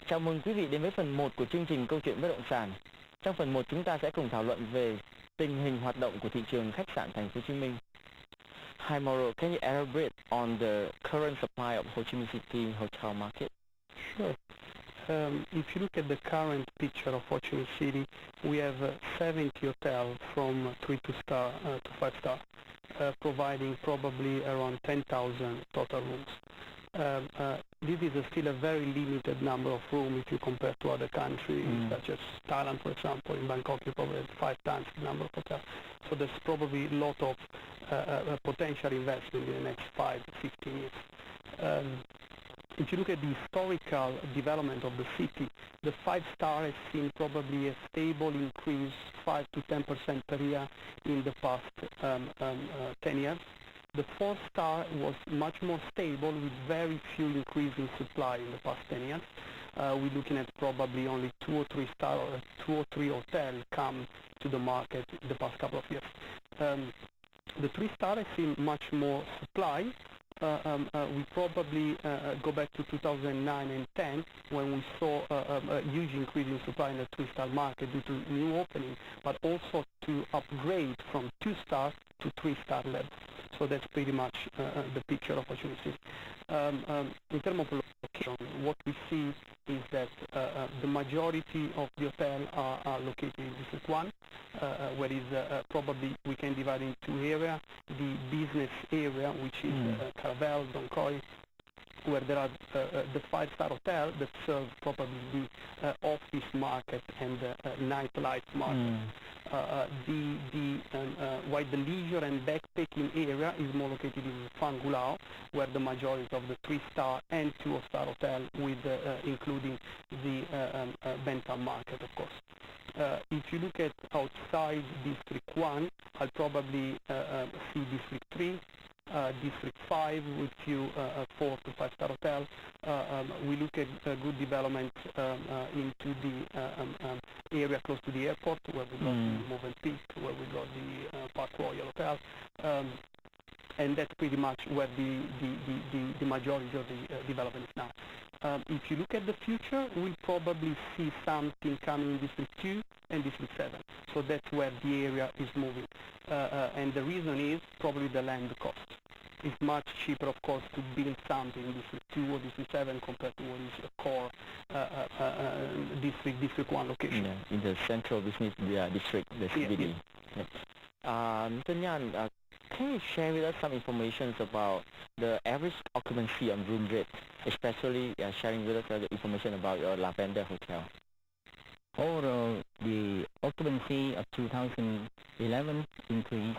Chào mừng quý vị đến với phần 1 của chương trình Câu chuyện bất động sản. Trong phần 1 chúng ta sẽ cùng thảo luận về tình hình hoạt động của thị trường khách sạn thành phố Hồ Chí Minh. Hi Mauro, can you elaborate on the current supply of Ho Chi Minh City hotel market? Sure. If you look at the current picture of Ho Chi Minh City, we have 70 hotels from 3 to 5 star, providing probably around 10,000 total rooms. This is still a very limited number of rooms if you compare to other countries, such as Thailand, for example. In Bangkok, you probably have 5 times the number of hotels. So there's probably a lot of potential investment in the next 5 to 15 years. If you look at the historical development of the city, the 5-star has seen probably a stable increase, 5 to 10% per year in the past 10 years. The 4-star was much more stable with very few increase in supply in the past 10 years. We're looking at probably only 2 or 3 star or 2 or 3 hotels come to the market in the past couple of years. The 3-star has seen much more supply. We probably go back to 2009 and 10 when we saw a huge increase in supply in the 3-star market due to new opening, but also to upgrade from 2-star to 3-star level. So that's pretty much the picture of Ho Chi Minh City. In terms of location, what we see is that the majority of the hotels are located in District 1, where is probably we can divide in 2 areas. The business area, which is Caravel, Dong Khoi, where there are the 5-star hotel that serve probably the office market and nightlife market. While the leisure and backpacking area is more located in Phang Gulao, where the majority of the 3-star and 2-star hotel, with including the Bentham market, of course. If you look at outside District 1, I'll probably see District 3, District 5 with few 4 to 5-star hotels. We look at good development into the area close to the airport, where we got the Movenpick, where we got the Park Royal Hotel, and that's pretty much where the majority of the development is now. If you look at the future, we'll probably see something coming in District 2 and District 7. So that's where the area is moving. And the reason is probably the land cost. It's much cheaper, of course, to build something in District 2 or District 7 compared to what is a core District 1 location. Yeah, in the central business district, the CBD. Yeah. Mr. Nhan, can you share with us some information about the average occupancy on room rate, especially sharing with us the information about your Lavender Hotel? Overall, the occupancy of 2011 increased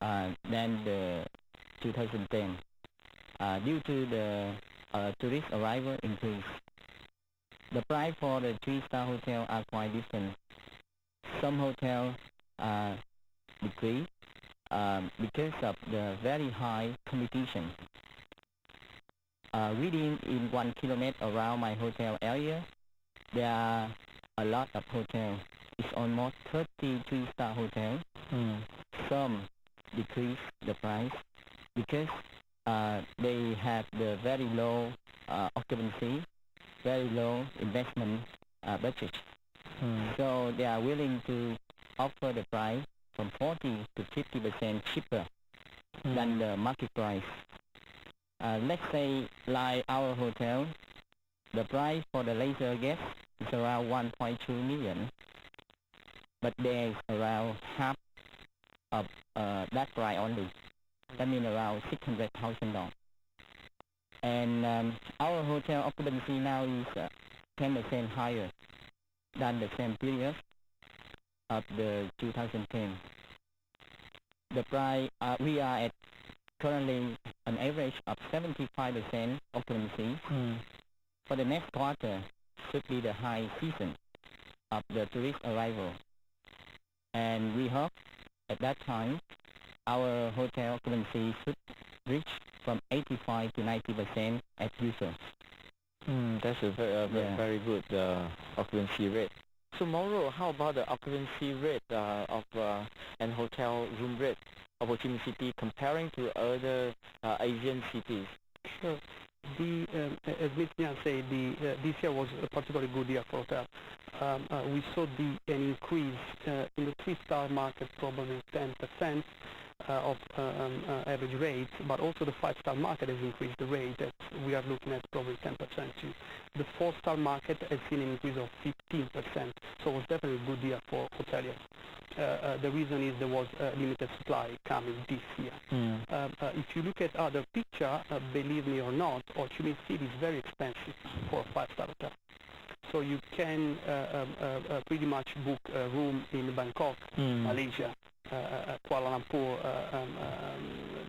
than the 2010 due to the tourist arrival increase. The price for the 3-star hotel are quite different. Some hotels decrease because of the very high competition. Within 1 kilometer around my hotel area, there are a lot of hotels. It's almost 30 3-star hotels. Some decrease the price because they have the very low occupancy, very low investment budget. So they are willing to offer the price from 40 to 50% cheaper than the market price. Let's say like our hotel, the price for the leisure guest is around 1.2 million, but there is around half of that price only. That means around $600,000. And our hotel occupancy now is 10% higher than the same period of the 2010. The price we are at currently an average of 75% occupancy. For the next quarter should be the high season of the tourist arrival, and we hope at that time our hotel occupancy should reach from 85 to 90% as usual. That's a very good occupancy rate. So Mauro, how about the occupancy rate of and hotel room rate of Ho Chi Minh City comparing to other Asian cities? Sure. As Mr. Yan said, this year was a particularly good year for hotel. We saw an increase in the three-star market, probably 10% of average rate, but also the five-star market has increased the rate. That we are looking at probably 10% too. The four-star market has seen an increase of 15%, so it was definitely a good year for hoteliers. The reason is there was limited supply coming this year. If you look at other picture, believe me or not, Ho Chi Minh City is very expensive for a five-star hotel. So you can pretty much book a room in Bangkok, Malaysia, Kuala Lumpur,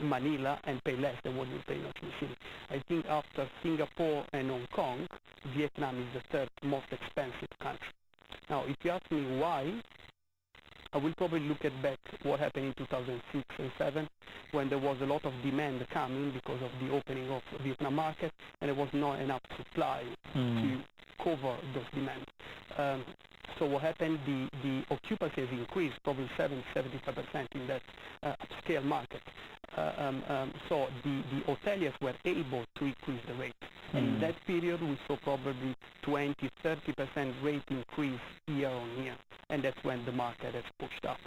Manila, and pay less than what you pay in Ho Chi Minh City. I think after Singapore and Hong Kong, Vietnam is the third most expensive country. Now, if you ask me why, I will probably look at back what happened in 2006 and 7 when there was a lot of demand coming because of the opening of the Vietnam market, and there was not enough supply to cover those demands. So what happened, the occupancy has increased probably 75% in that upscale market. So the hoteliers were able to increase the rate. And in that period, we saw probably 20-30% rate increase year on year. And that's when the market has pushed up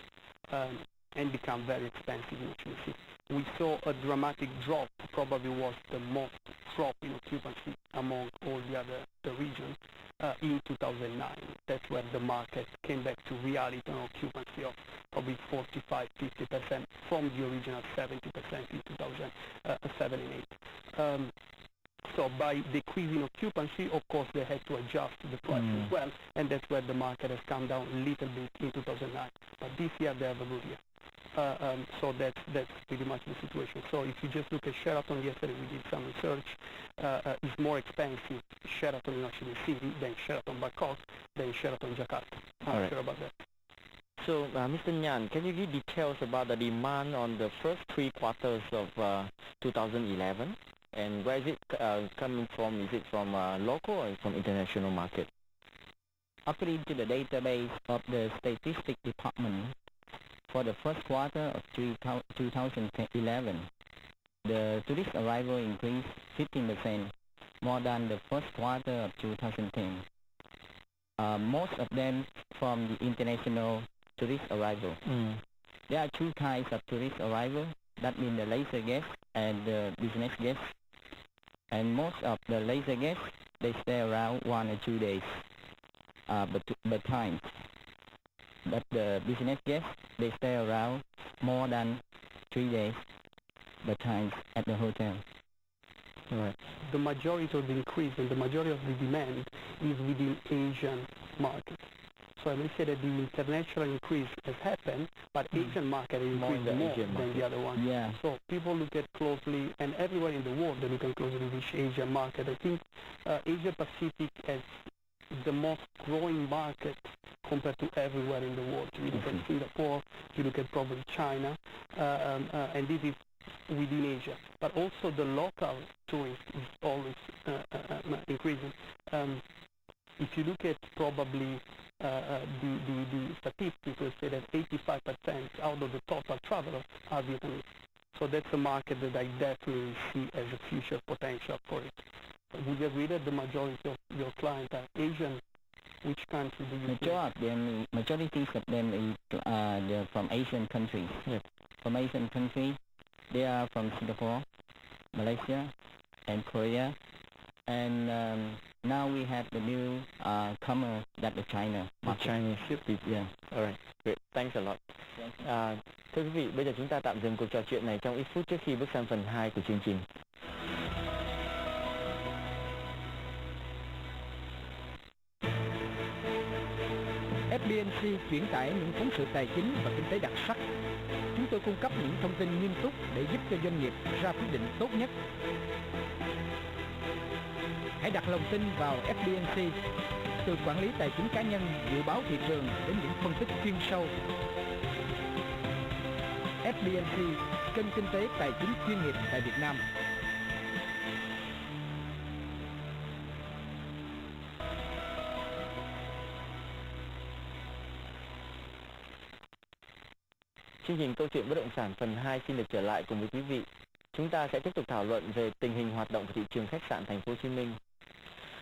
and become very expensive in Ho Chi Minh City. We saw a dramatic drop, probably was the most drop in occupancy among all the regions in 2009. That's when the market came back to reality on occupancy of probably 45-50% from the original 70% in 2007 and 8. So by decreasing occupancy, of course, they had to adjust the price as well, and that's where the market has come down a little bit in 2009. But this year they have a good year. So that's pretty much the situation. So if you just look at Sheraton, yesterday we did some research, it's more expensive Sheraton in Ho Chi Minh City than Sheraton Bangkok than Sheraton Jakarta. I'm sure about that. So, Mr. Nhan, can you give details about the demand on the first 3 quarters of 2011? And where is it coming from? Is it from local or from international market? According to the database of the Statistics Department, for the first quarter of 2011, the tourist arrival increased 15% more than the first quarter of 2010. Most of them from the international tourist arrival. There are 2 kinds of tourist arrival. That means the leisure guests and the business guests. And most of the leisure guests, they stay around 1 or 2 days but time. But the business guests, they stay around more than 3 days but times at the hotel. Right. The majority of the increase and the majority of the demand is within Asian market. So I may say that the international increase has happened, but Asian market is increased more than the other one. Yeah. So people look at closely, and everywhere in the world they look at closely at this Asian market. I think Asia Pacific has the most growing market compared to everywhere in the world. You look at Singapore, you look at probably China, and this is within Asia. But also the local tourist is always increasing. If you look at probably the statistics, will say that 85% out of the total travelers are Vietnamese. So that's a market that I definitely see as a future potential for it. Would you agree that the majority of your clients are Asian? Which country do you see? Majority of them is they're from Asian countries. Yes. From Asian countries, they are from Singapore, Malaysia, and Korea. And now we have the new comer, that the China market. The Chinese people. Yeah. Alright, great. Thanks a lot. Thưa quý vị, bây giờ chúng ta tạm dừng cuộc trò chuyện này trong ít phút trước khi bước sang phần 2 của chương trình. FBNC chuyển tải những phóng sự tài chính và kinh tế đặc sắc. Chúng tôi cung cấp những thông tin nghiêm túc để giúp cho doanh nghiệp ra quyết định tốt nhất. Hãy đặt lòng tin vào FBNC, từ quản lý tài chính cá nhân, dự báo thị trường đến những phân tích chuyên sâu. FBNC, kênh kinh tế tài chính chuyên nghiệp tại Việt Nam. Chương trình Câu chuyện bất động sản phần 2 xin được trở lại cùng với quý vị. chúng ta sẽ tiếp tục thảo luận về tình hình hoạt động của thị trường khách sạn thành phố Hồ Chí Minh.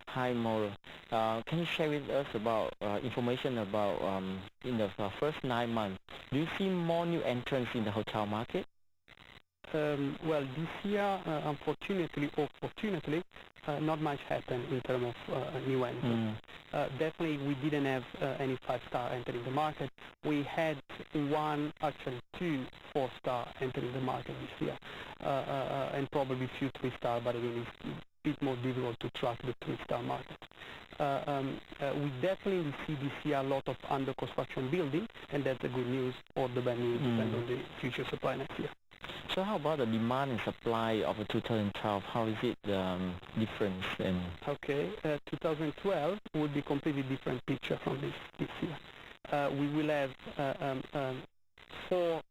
Hi Mauro, can you share with us about information about in the first 9 months? Do you see more new entrants in the hotel market? Well, this year, unfortunately or fortunately, not much happened in terms of new entrants. Definitely, we didn't have any 5-star entering the market. We had actually two 4-star entering the market this year, and probably few 3-star, but again, it's a bit more difficult to track the 3-star market. We definitely see this year a lot of under construction building, and that's the good news or the bad news, depending on the future supply next year. So how about the demand and supply of 2012? How is it different? Okay, 2012 will be completely different picture from this year. We will have 4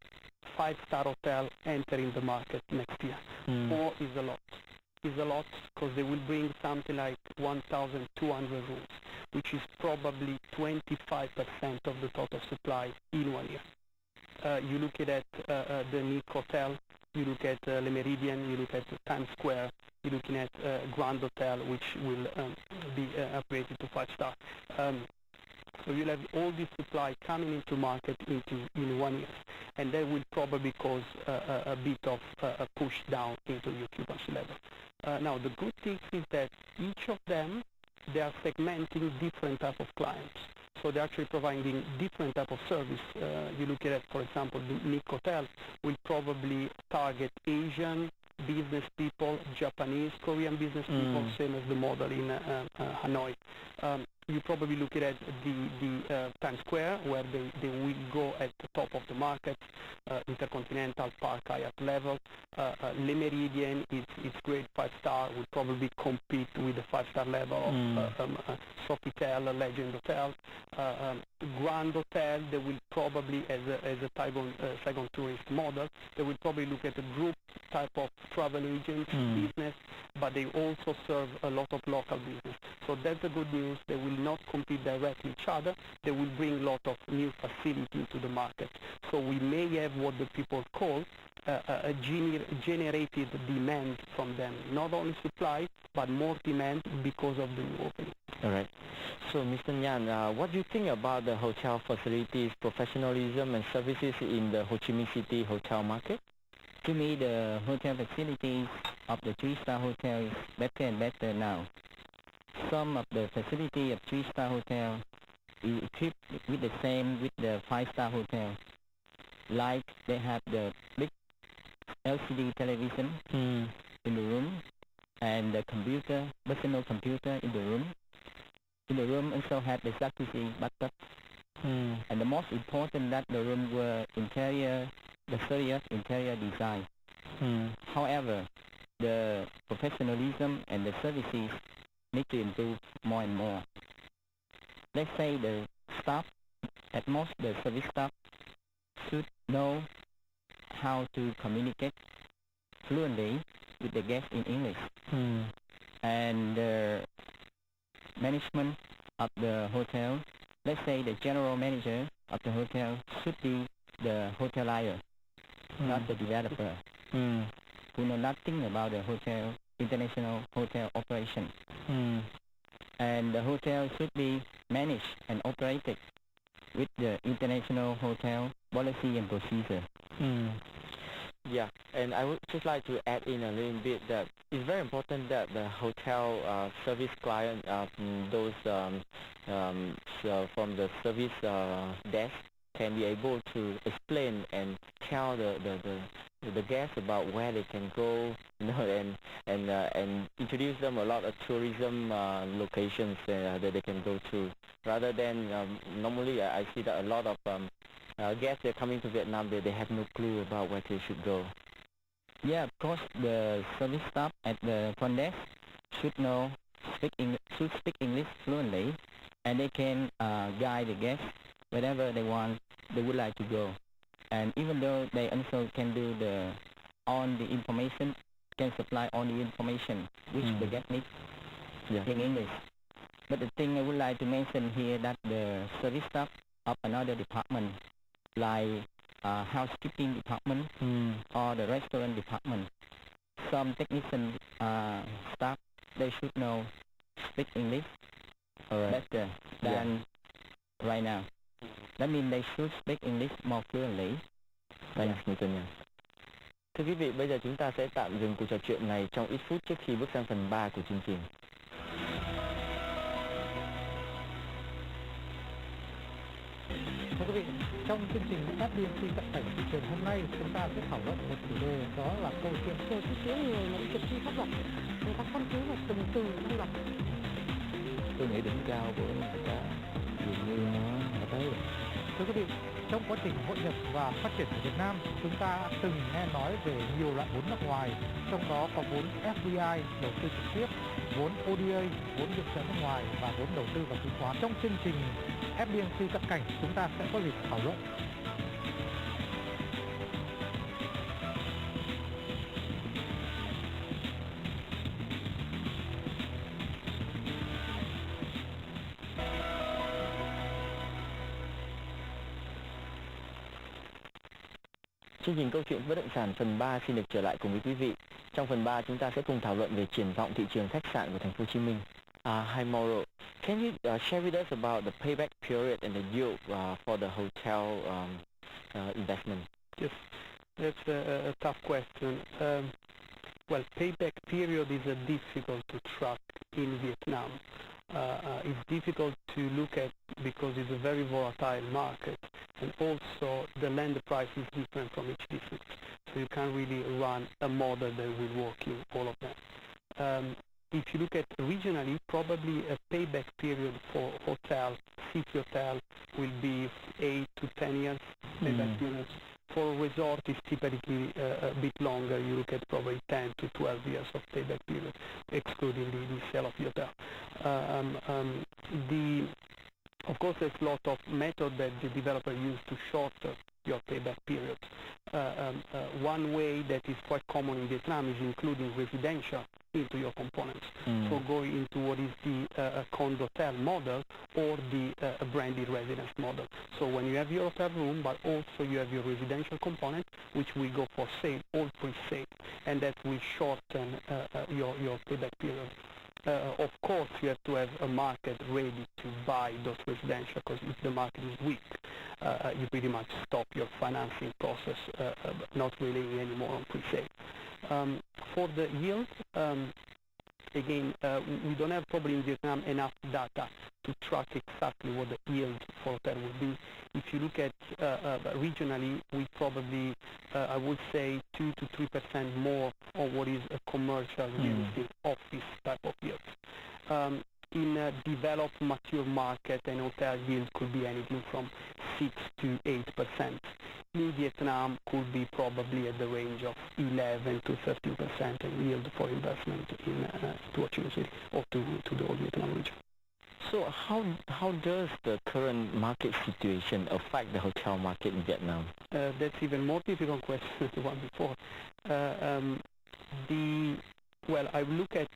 5-star hotel entering the market next year. 4 is a lot. Is a lot because they will bring something like 1,200 rooms, which is probably 25% of the total supply in 1 year. You look at the Nick Hotel, you look at Le Méridien, you look at Times Square, you're looking at Grand Hotel, which will be upgraded to 5-star. So you'll have all this supply coming into market in 1 year, and that will probably cause a bit of a push down into the occupancy level. Now the good thing is that each of them, they are segmenting different type of clients. So they're actually providing different type of service. You look at, for example, the Nick Hotel will probably target Asian business people, Japanese, Korean business people, same as the model in Hanoi. You probably look at the Times Square, where they will go at the top of the market, Intercontinental, Park Hyatt level. Le Méridien is great 5-star, will probably compete with the 5-star level of Sofitel, Legend Hotel. Grand Hotel, they will probably, as a second tourist model, they will probably look at a group type of travel agent business, but they also serve a lot of local business. So that's the good news. They will not compete directly each other. They will bring a lot of new facility into the market. So we may have what the people call a generated demand from them. Not only supply, but more demand because of the new opening. All right. So, Mr. Nhan, what do you think about the hotel facilities, professionalism and services in the Ho Chi Minh City hotel market? To me, the hotel facilities of the 3-star hotel is better and better now. Some of the facility of 3-star hotel is equipped with the same with the 5-star hotel. Like they have the big LCD television in the room, and the computer, personal computer in the room. In the room also have the jacuzzi bathtub. And the most important that the room were interior, the serious interior design. However, the professionalism and the services need to improve more and more. Let's say the staff, at most the service staff, should know how to communicate fluently with the guests in English. And the management of the hotel, let's say the general manager of the hotel should be the hotelier, not the developer, who know nothing about the hotel, international hotel operation. And the hotel should be managed and operated with the international hotel policy and procedure. Yeah, and I would just like to add in a little bit that it's very important that the hotel service client, those from the service desk, can be able to explain and tell the guests about where they can go, you know, and introduce them a lot of tourism locations that they can go to. Rather than normally I see that a lot of guests that are coming to Vietnam, they have no clue about where they should go. Yeah, of course, the service staff at the front desk should speak English fluently, and they can guide the guests wherever they would like to go. And even though they also can do the information, can supply all the information which the guest needs in English. But the thing I would like to mention here that the service staff of another department, like housekeeping department or the restaurant department, some technician staff, they should know speak English better than right now. That means they should speak English more fluently. Thanks, Mr. Nhân. Thưa quý vị, bây giờ chúng ta sẽ tạm dừng cuộc trò chuyện này trong ít phút trước khi bước sang phần 3 của chương trình. Thưa quý vị, trong chương trình FDMC cận cảnh thị trường hôm nay, chúng ta sẽ thảo luận một chủ đề, đó là câu chuyện về một số người mà thực thi pháp luật, người ta căn cứ vào từng từ trong luật. Tôi nghĩ đỉnh cao của người ta dường như nó tới rồi. Thưa quý vị, trong quá trình hội nhập và phát triển của Việt Nam, chúng ta từng nghe nói về nhiều loại vốn nước ngoài, trong đó có vốn FDI, đầu tư trực tiếp, vốn ODA, vốn viện trợ nước ngoài và vốn đầu tư vào chứng khoán. Trong chương trình FDMC cận cảnh, chúng ta sẽ có dịp thảo luận. Chương trình câu chuyện bất động sản phần 3 xin được trở lại cùng với quý vị. Trong phần 3 chúng ta sẽ cùng thảo luận về triển vọng thị trường khách sạn của thành phố Hồ Chí Minh. Hi Mauro, can you share with us about the payback period and the yield for the hotel investment? Yes, that's a tough question. Well, payback period is difficult to track in Vietnam. It's difficult to look at because it's a very volatile market, and also the land price is different from each district, so you can't really run a model that will work in all of them. If you look at regionally, probably a payback period for hotel, city hotel, will be 8 to 10 years payback period. For resort, it's typically a bit longer. You look at probably 10 to 12 years of payback period, excluding the sale of the hotel. Of course, there's a lot of method that the developer use to shorten your payback period. One way that is quite common in Vietnam is including residential into your components. So go into what is the condo-hotel model or the branded residence model. So when you have your hotel room, but also you have your residential component, which will go for sale, all pre-sale, and that will shorten your payback period. Of course, you have to have a market ready to buy those residential, because if the market is weak, you pretty much stop your financing process, not relying anymore on pre-sale. For the yield, again, we don't have probably in Vietnam enough data to track exactly what the yield for hotel will be. If you look at regionally, we probably, I would say, 2 to 3% more on what is a commercial real estate office type of yield. In a developed, mature market, an hotel yield could be anything from 6 to 8%. In Vietnam, could be probably at the range of 11 to 13% in yield for investment in Cau Chuyen city or to the whole Vietnam region. So how does the current market situation affect the hotel market in Vietnam? That's even more difficult question than the one before. I look at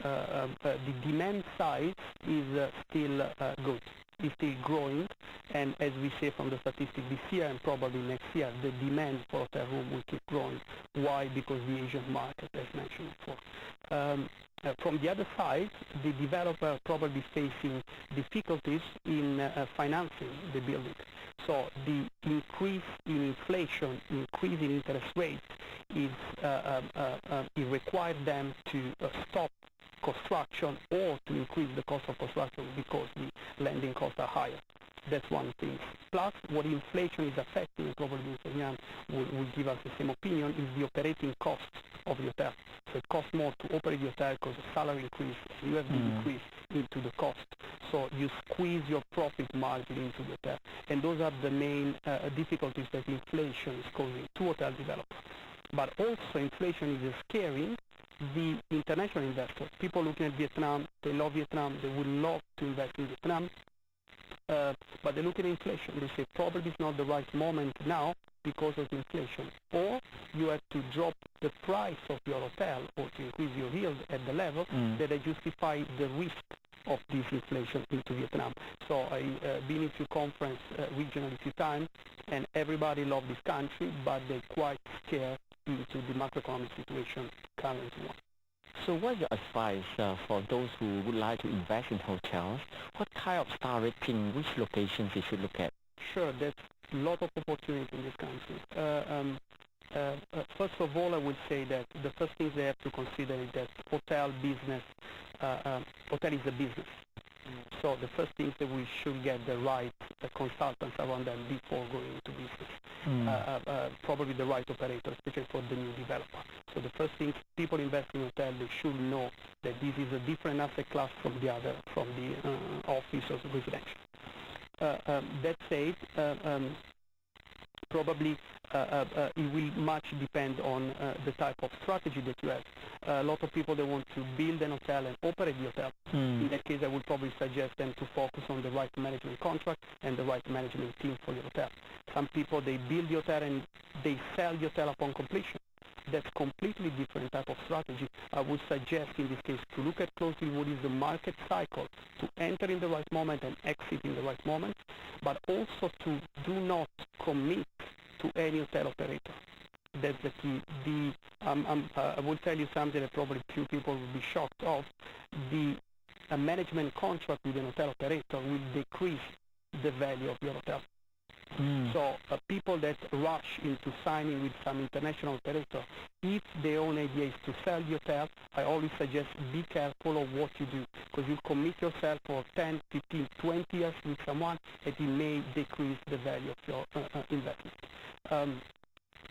the demand side is still good. It's still growing, and as we say from the statistics this year and probably next year, the demand for hotel room will keep growing. Why? Because the Asian market, as mentioned before. From the other side, the developer probably facing difficulties in financing the building. So the increase in inflation, increase in interest rates, it requires them to stop construction or to increase the cost of construction because the lending costs are higher. That's one thing. Plus, what inflation is affecting, probably Mr. Yan will give us the same opinion, is the operating costs of the hotel. So it costs more to operate the hotel because the salary increase, you have the increase into the cost. So you squeeze your profit margin into the hotel. And those are the main difficulties that inflation is causing to hotel developers. But also inflation is scaring the international investors. People looking at Vietnam, they love Vietnam, they would love to invest in Vietnam. But they look at inflation. They say probably it's not the right moment now because of inflation. Or you have to drop the price of your hotel or to increase your yield at the level that they justify the risk of this inflation into Vietnam. So I've been into conference regionally a few times, and everybody loves this country, but they're quite scared into the macroeconomic situation currently. So what's your advice for those who would like to invest in hotels? What kind of star rating, which locations they should look at? Sure, there's a lot of opportunity in this country. First of all, I would say that the first thing they have to consider is that hotel is a business. So the first thing is that we should get the right consultants around them before going into business. Probably the right operator, especially for the new developer. So the first thing, people invest in hotel, they should know that this is a different asset class from the office or residential. That said, probably it will much depend on the type of strategy that you have. A lot of people, they want to build an hotel and operate the hotel. In that case, I would probably suggest them to focus on the right management contract and the right management team for your hotel. Some people, they build the hotel and they sell the hotel upon completion. That's completely different type of strategy. I would suggest in this case to look at closely what is the market cycle, to enter in the right moment and exit in the right moment, but also to do not commit to any hotel operator. That's the key. I will tell you something that probably few people will be shocked of. A management contract with an hotel operator will decrease the value of your hotel. So people that rush into signing with some international operator, if their own idea is to sell the hotel, I always suggest be careful of what you do, because you commit yourself for 10, 15, 20 years with someone that it may decrease the value of your investment.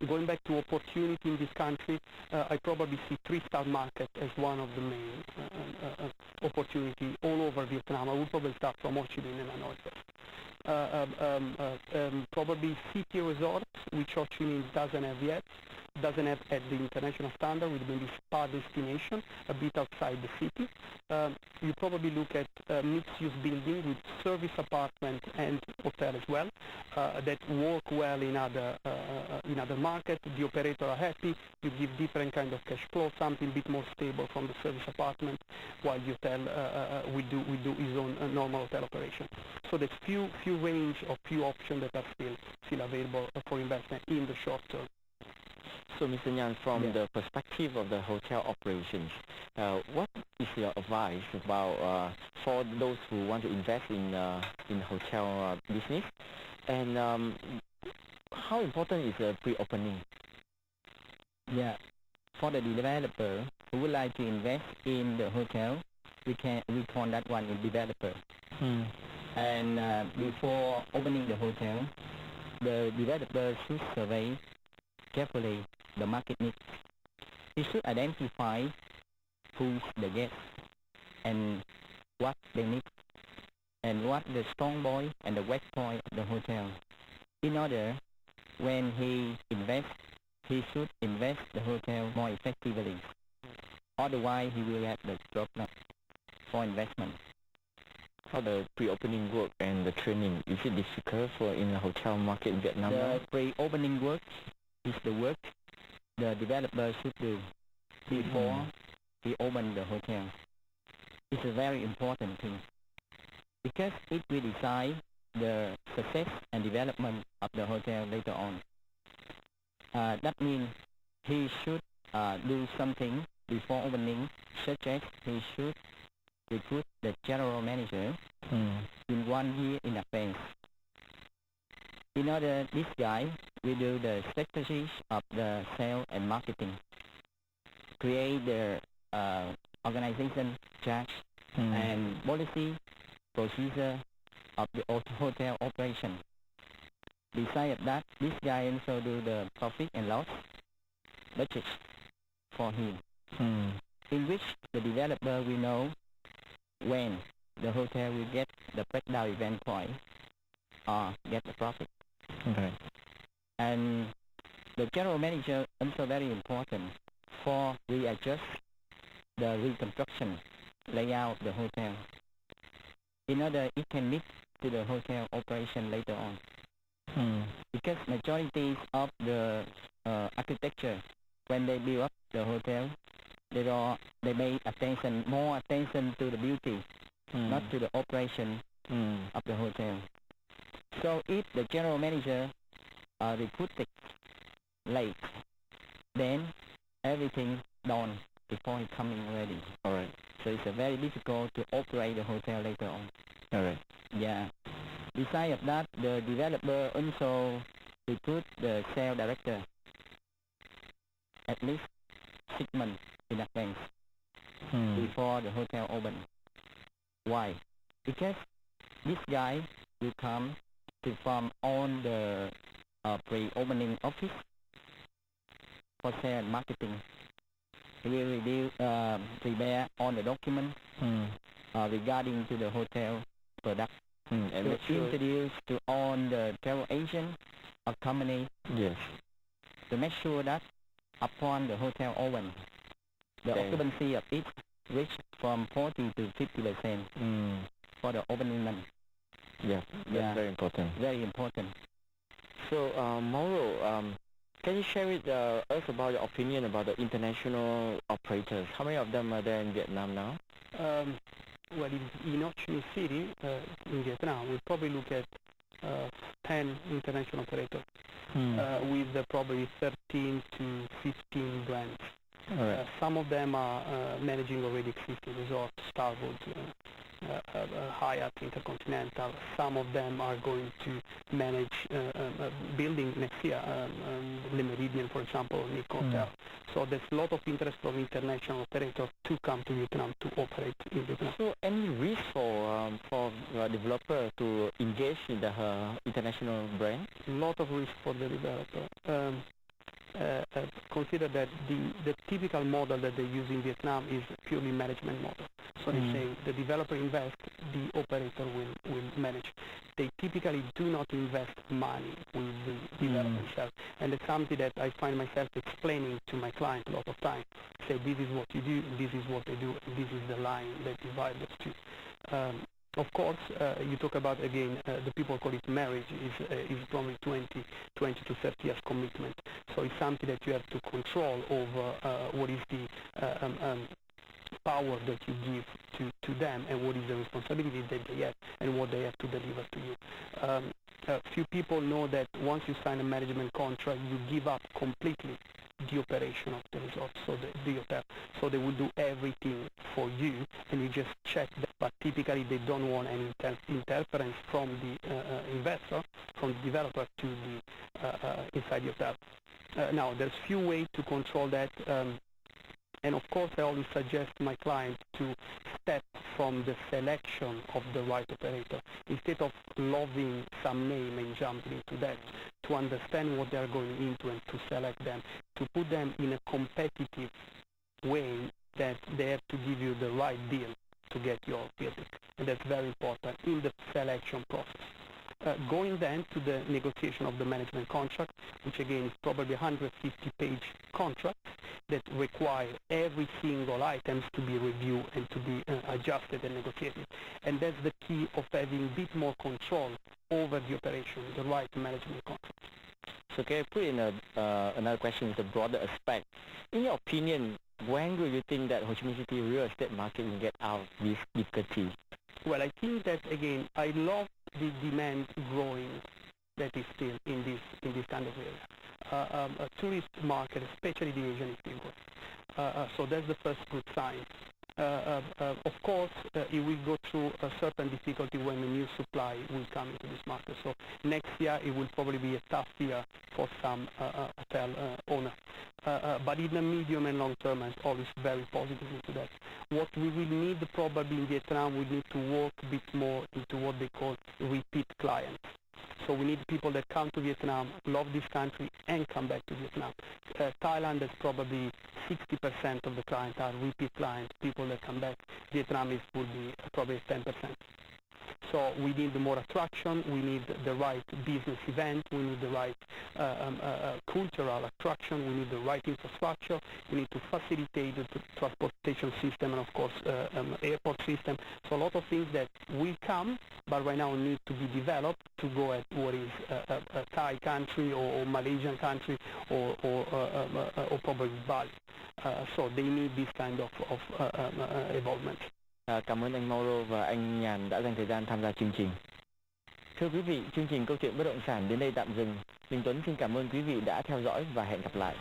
Going back to opportunity in this country, I probably see three-star market as one of the main opportunity all over Vietnam. I would probably start from Ho Chi Minh and Hanoi first. Probably city resorts, which Ho Chi Minh doesn't have yet, doesn't have at the international standard, with maybe spa destination a bit outside the city. You probably look at mixed-use building with service apartment and hotel as well, that work well in other markets. The operator are happy. You give different kind of cash flow, something a bit more stable from the service apartment, while the hotel will do his own normal hotel operation. So there's few range of few options that are still available for investment in the short term. So, Mr. Nhan, from the perspective of the hotel operations, what is your advice about for those who want to invest in hotel business, and how important is pre-opening? Yeah, for the developer who would like to invest in the hotel, we call that one a developer. And before opening the hotel, the developer should survey carefully the market needs. He should identify who's the guest and what they need, and what the strong point and the weak point of the hotel. In order, when he invests, he should invest the hotel more effectively. Otherwise, he will have the problem for investment. How the pre-opening work and the training, is it difficult for in the hotel market in Vietnam? The pre-opening work is the work the developer should do before he open the hotel. It's a very important thing, because it will decide the success and development of the hotel later on. That means he should do something before opening, such as he should recruit the general manager in 1 year in advance. In order, this guy will do the strategies of the sales and marketing, create the organization chart and policy procedure of the hotel operation. Besides that, this guy also do the profit and loss budget for him, in which the developer will know when the hotel will get the breakdown event point or get the profit. Okay. And the general manager also very important for readjust the reconstruction layout of the hotel, in order it can meet to the hotel operation later on. Because majority of the architecture, when they build up the hotel, they pay more attention to the beauty not to the operation of the hotel. So if the general manager recruited late, then everything done before he coming ready. All right. So it's very difficult to operate the hotel later on. All right. Yeah. Besides of that, the developer also recruit the sales director at least 6 months in advance before the hotel open. Why? Because this guy will come to form on the pre-opening office for sales and marketing. He will prepare all the documents regarding to the hotel product And to make sure introduce to all the travel agent or company yes. to make sure that upon the hotel open, the Okay. occupancy of it reach from 40 to 50% for the opening month. Yeah, that's Yeah. very important. Very important. So, Mauro, can you share with us about your opinion about the international operators? How many of them are there in Vietnam now? Well, in Ho Chi Minh City, in Vietnam, we probably look at 10 international operators with probably 13 to 15 brands. All right. Some of them are managing already existing resorts, Starwood, Hyatt, Intercontinental. Some of them are going to manage building next year, Le Méridien, for example, Nick Hotel. So there's a lot of interest from international operators to come to Vietnam to operate in Vietnam. So, any risk for a developer to engage in the international brand? A lot of risk for the developer. Consider that the typical model that they use in Vietnam is purely management model. So they say the developer invests, the operator will manage. They typically do not invest money with the developer itself. And it's something that I find myself explaining to my client a lot of times. Say, this is what you do, this is what they do, and this is the line that divides those two. Of course, you talk about, again, the people call it marriage, is probably 20 to 30 years commitment. So it's something that you have to control over what is the power that you give to them and what is the responsibility that they have and what they have to deliver to you. Few people know that once you sign a management contract, you give up completely the operation of the resort, so the hotel. So they will do everything for you, and you just check that. But typically, they don't want any interference from the investor, from the developer to the inside the hotel. Now, there's few ways to control that. And of course, I always suggest my clients to step from the selection of the right operator. Instead of loving some name and jumping into that, to understand what they are going into and to select them, to put them in a competitive way that they have to give you the right deal to get your building. And that's very important in the selection process. Going then to the negotiation of the management contract, which again is probably 150-page contract that require every single items to be reviewed and to be adjusted and negotiated. And that's the key of having a bit more control over the operation, the right management contract. So can I put in another question with a broader aspect? In your opinion, when do you think that Ho Chi Minh City real estate market will get out of this difficulty? Well, I think that, again, I love the demand growing that is still in this kind of area. A tourist market, especially the Asian, is still growing. So that's the first good sign. Of course, it will go through a certain difficulty when the new supply will come into this market. So next year, it will probably be a tough year for some hotel owners. But in the medium and long term, I'm always very positive into that. What we will need probably in Vietnam, we need to work a bit more into what they call repeat clients. So we need people that come to Vietnam, love this country, and come back to Vietnam. Thailand is probably 60% of the clients are repeat clients, people that come back. Vietnam will be probably 10%. So we need more attraction, we need the right business event, we need the right cultural attraction, we need the right infrastructure, we need to facilitate the transportation system and of course airport system. So a lot of things that will come, but right now need to be developed to go at what is a Thai country or Malaysian country or probably Bali. So they need this kind of involvement. Cảm ơn anh Mauro và anh Nhàn đã dành thời gian tham gia chương trình. Thưa quý vị, chương trình Câu chuyện bất động sản đến đây tạm dừng. Minh Tuấn xin cảm ơn quý vị đã theo dõi và hẹn gặp lại.